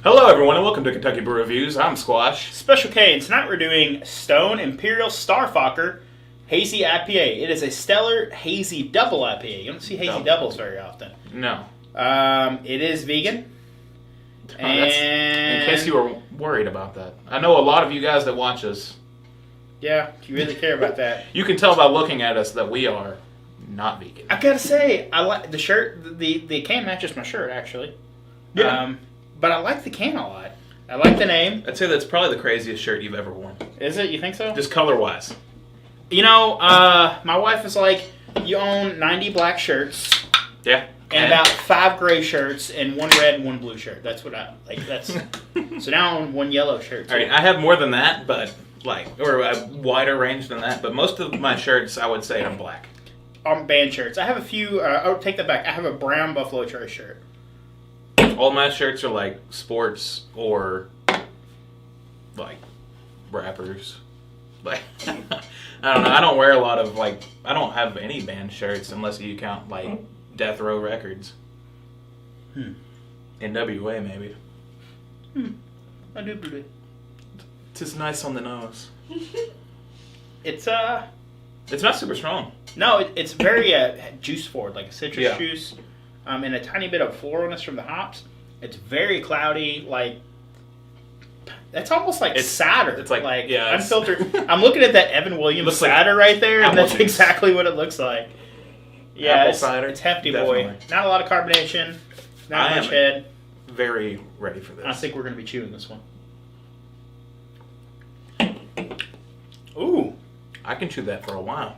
Hello everyone and welcome to Kentucky Brew Reviews. I'm Squash. Special K, and tonight we're doing Stone Imperial Star Fawker Hazy IPA. It is a stellar hazy double IPA. You don't see hazy doubles very often. No. It is vegan. In case you were worried about that. I know a lot of you guys that watch us. Yeah, if you really care about that. You can tell by looking at us that we are not vegan. I gotta say, I like the shirt. The can matches my shirt, actually. Yeah. But I like the can a lot. I like the name. I'd say that's probably the craziest shirt you've ever worn. Is it? You think so? Just color-wise. You know, my wife is like, you own 90 black shirts. Yeah. And about 5 gray shirts and 1 red and 1 blue shirt. That's what I like. That's so now I own 1 yellow shirt. Too. All right, I have more than that, but or a wider range than that. But most of my shirts, I would say, are black. Band shirts. I have a few. Take that back. I have a brown Buffalo Trace shirt. All my shirts are like sports or like rappers. Like I don't know. I don't wear a lot of I don't have any band shirts unless you count like Death Row Records. NWA maybe. I do believe. It's nice on the nose. It's not super strong. No, it's very juice forward, like a citrus juice, and a tiny bit of floralness from the hops. It's very cloudy, like that's almost like cider. It's like unfiltered. I'm looking at that Evan Williams cider right there, and that's exactly what it looks like. Yeah, cider. It's hefty, definitely. Boy. Not a lot of carbonation. Not much head. Very ready for this. I think we're going to be chewing this one. Ooh. I can chew that for a while.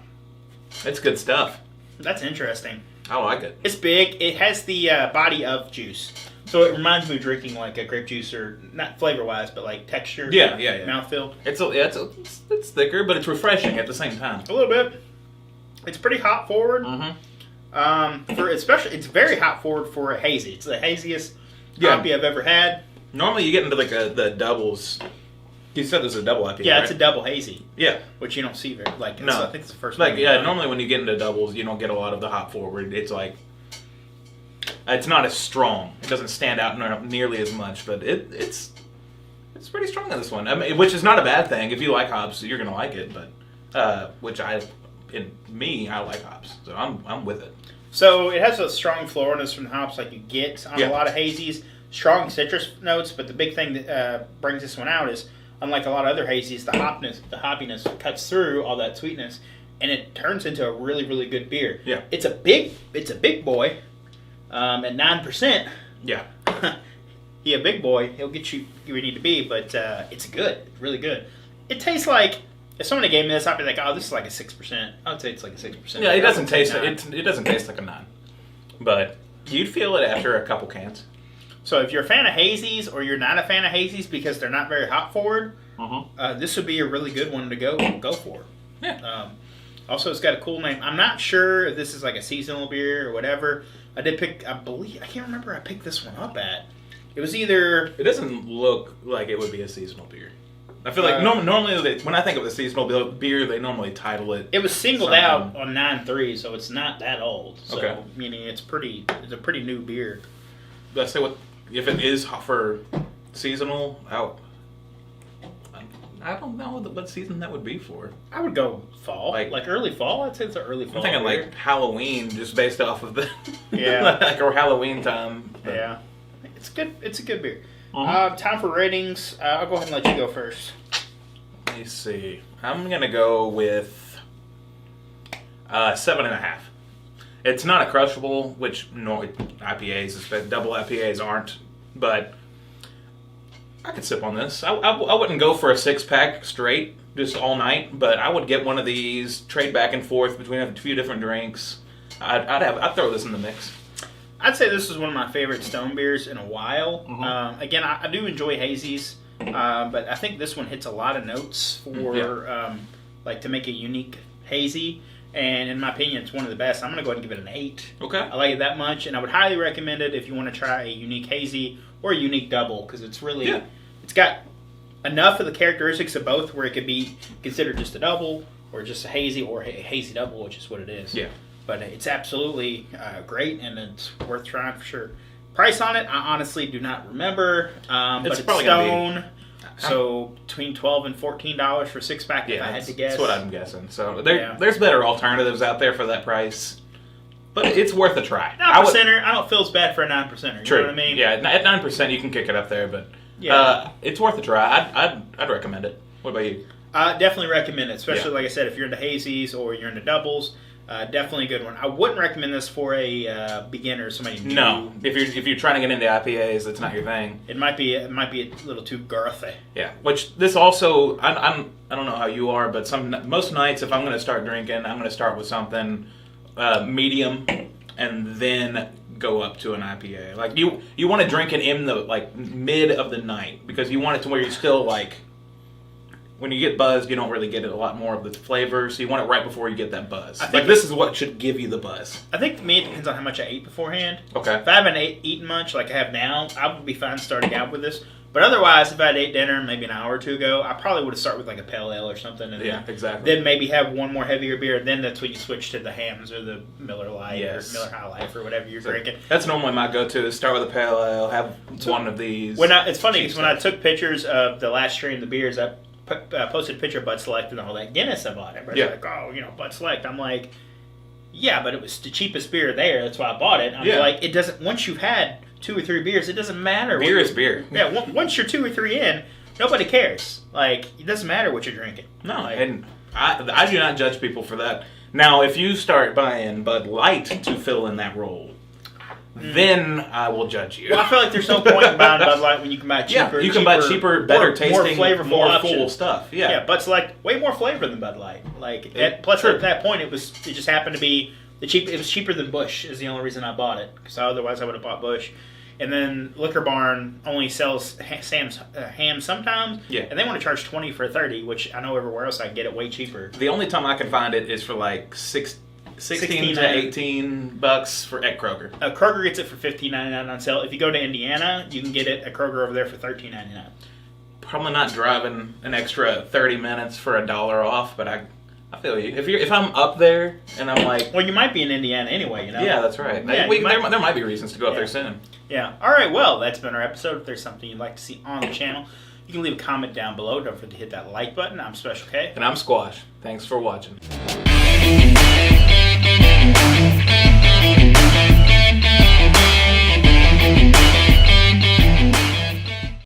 It's good stuff. That's interesting. I like it. It's big. It has the body of juice. So it reminds me of drinking like a grape juice, or not flavor-wise, but like texture. Yeah. Mouthfeel. It's thicker, but it's refreshing at the same time. A little bit. It's pretty hop forward. It's very hop forward for a hazy. It's the haziest IPA I've ever had. Normally you get into like the doubles. You said there's a double IPA. Yeah, right? It's a double hazy. Yeah, which you don't see very no. I think it's the first. Normally when you get into doubles, you don't get a lot of the hop forward. It's like it's not as strong. It doesn't stand out nearly as much, but it's pretty strong in this one. I mean, which is not a bad thing. If you like hops, you're gonna like it. But I like hops, so I'm with it. So it has a strong floralness from the hops, like you get on a lot of hazies. Strong citrus notes, but the big thing that brings this one out is, unlike a lot of other hazies, the hoppiness cuts through all that sweetness, and it turns into a really, really good beer. Yeah, it's a big boy, at 9%. Yeah, he a big boy. He'll get you where you need to be, but it's good. It's really good. It tastes like, if somebody gave me this, I'd be like, oh, this is like a 6%. I would say it's like a 6%. Yeah, it doesn't taste like a 9, but you'd feel it after a couple cans. So if you're a fan of hazies, or you're not a fan of hazies because they're not very hop forward, this would be a really good one to go for. Yeah. Also, it's got a cool name. I'm not sure if this is like a seasonal beer or whatever. I can't remember I picked this one up at. It was either... It doesn't look like it would be a seasonal beer. I feel like normally when I think of a seasonal beer, they normally title it... It was singled out on 9.3, so it's not that old. So, okay. Meaning it's a pretty new beer. Let's say if it is for seasonal, I don't know what season that would be for. I would go fall, like early fall. I'd say it's an early fall. I'm thinking beer. Like Halloween, just based off of the or Halloween time. But. Yeah, it's good. It's a good beer. Time for ratings. I'll go ahead and let you go first. Let me see. I'm gonna go with 7.5. It's not a crushable, which IPAs, double IPAs aren't, but I could sip on this. I wouldn't go for a 6-pack straight, just all night, but I would get one of these, trade back and forth between a few different drinks. I'd throw this in the mix. I'd say this is one of my favorite Stone beers in a while. Again, I do enjoy hazies, but I think this one hits a lot of notes for to make a unique hazy. And in my opinion, it's one of the best. I'm going to go ahead and give it an 8. Okay. I like it that much, and I would highly recommend it if you want to try a unique hazy or a unique double, because it's really, it's got enough of the characteristics of both where it could be considered just a double, or just a hazy, or a hazy double, which is what it is. Yeah. But it's absolutely great, and it's worth trying for sure. Price on it, I honestly do not remember. But it's Stone. So between $12 and $14 for 6-pack, if I had to guess. That's what I'm guessing. So there's better alternatives out there for that price. But it's worth a try. 9%er, I don't feel as bad for a 9%er. True. You know what I mean? Yeah, at 9% you can kick it up there, but it's worth a try. I'd recommend it. What about you? Definitely recommend it, especially like I said, if you're into hazies or you're into doubles. Definitely a good one. I wouldn't recommend this for a beginner, somebody new. No, if you're trying to get into IPAs, it's not your thing. It might be a little too girthy. Yeah, which this also I don't know how you are, but most nights if I'm going to start drinking, I'm going to start with something medium and then go up to an IPA. Like you want to drink it in the mid of the night because you want it to where you're still when you get buzzed, you don't really get a lot more of the flavor, so you want it right before you get that buzz. This is what should give you the buzz. I think to me it depends on how much I ate beforehand. Okay. If I haven't eaten much like I have now, I would be fine starting out with this. But otherwise, if I had ate dinner maybe an hour or two ago, I probably would have started with a pale ale or something. And exactly. Then maybe have one more heavier beer. Then that's when you switch to the Hams or the Miller Lite or Miller High Life or whatever you're drinking. That's normally my go-to is start with a pale ale, have one of these. It's funny because when I took pictures of the last stream of the beers, I posted a picture of Bud Select and all that Guinness I bought. Everybody's like, Bud Select. I'm like, yeah, but it was the cheapest beer there. That's why I bought it. I'm like, it doesn't. Once you've had 2 or 3 beers, it doesn't matter. Beer is beer. Yeah, once you're 2 or 3 in, nobody cares. It doesn't matter what you're drinking. No, and I do not judge people for that. Now, if you start buying Bud Light to fill in that role, then I will judge you. Well, I feel like there's no point in buying Bud Light when you can buy cheaper. Yeah, you can buy cheaper, better tasting, more flavorful, more full stuff. Yeah, Bud Select way more flavor than Bud Light. At that point, it just happened to be it was cheaper than Busch. Is the only reason I bought it because otherwise I would have bought Busch. And then Liquor Barn only sells ham sometimes. Yeah. And they want to charge $20 for $30, which I know everywhere else I can get it way cheaper. The only time I can find it is for $16 to $18 at Kroger. Kroger gets it for $15.99 on sale. If you go to Indiana, you can get it at Kroger over there for $13.99. Probably not driving an extra 30 minutes for $1 off, but I feel you. If I'm up there and I'm like... Well, you might be in Indiana anyway, you know? Yeah, that's right. Yeah, there might be reasons to go up there soon. Yeah. All right, well, that's been our episode. If there's something you'd like to see on the channel, you can leave a comment down below. Don't forget to hit that like button. I'm Special K. And I'm Squash. Thanks for watching.